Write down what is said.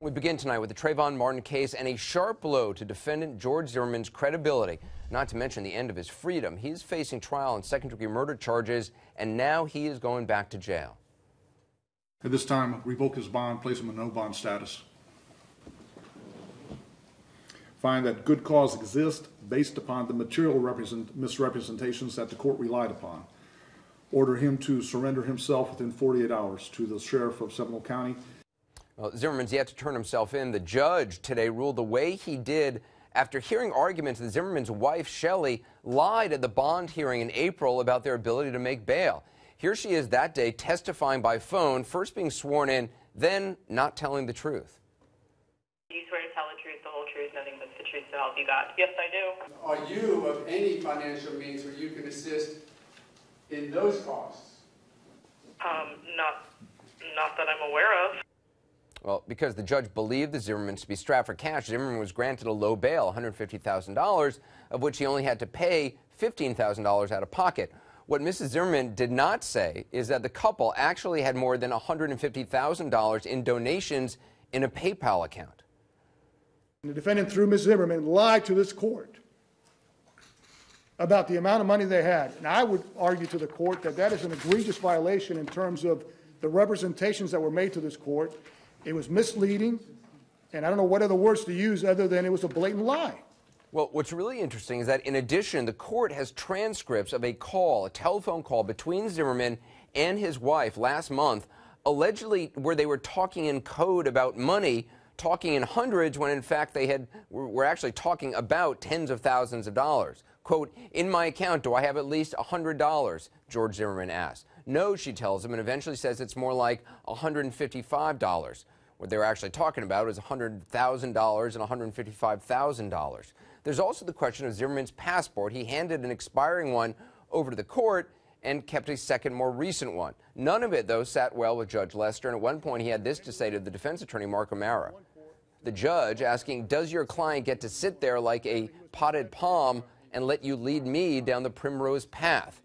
We begin tonight with the Trayvon Martin case and a sharp blow to defendant George Zimmerman's credibility, not to mention the end of his freedom. He's facing trial on second-degree murder charges, and now he is going back to jail. At this time, revoke his bond, place him in no bond status. Find that good cause exists based upon the material misrepresentations that the court relied upon. Order him to surrender himself within 48 hours to the sheriff of Seminole County. Well, Zimmerman's yet to turn himself in. The judge today ruled the way he did after hearing arguments that Zimmerman's wife, Shelley, lied at the bond hearing in April about their ability to make bail. Here she is that day testifying by phone, first being sworn in, then not telling the truth. Do you swear to tell the truth, the whole truth, nothing but the truth to help you God? Yes, I do. Are you of any financial means where you can assist in those costs? Not that I'm aware of. Well, because the judge believed the Zimmermans to be strapped for cash, Zimmerman was granted a low bail, $150,000, of which he only had to pay $15,000 out of pocket. What Mrs. Zimmerman did not say is that the couple actually had more than $150,000 in donations in a PayPal account. The defendant, through Ms. Zimmerman, lied to this court about the amount of money they had. And I would argue to the court that that is an egregious violation in terms of the representations that were made to this court. It was misleading, and I don't know what other words to use other than it was a blatant lie. Well, what's really interesting is that, in addition, the court has transcripts of a telephone call between Zimmerman and his wife last month, allegedly where they were talking in code about money, talking in hundreds, when in fact they were actually talking about tens of thousands of dollars. Quote, "In my account, do I have at least $100? George Zimmerman asked. No, she tells him, and eventually says it's more like $155. What they were actually talking about is $100,000 and $155,000. There's also the question of Zimmerman's passport. He handed an expiring one over to the court and kept a second, more recent one. None of it, though, sat well with Judge Lester, and at one point he had this to say to the defense attorney, Mark O'Mara. The judge asking, does your client get to sit there like a potted palm and let you lead me down the primrose path?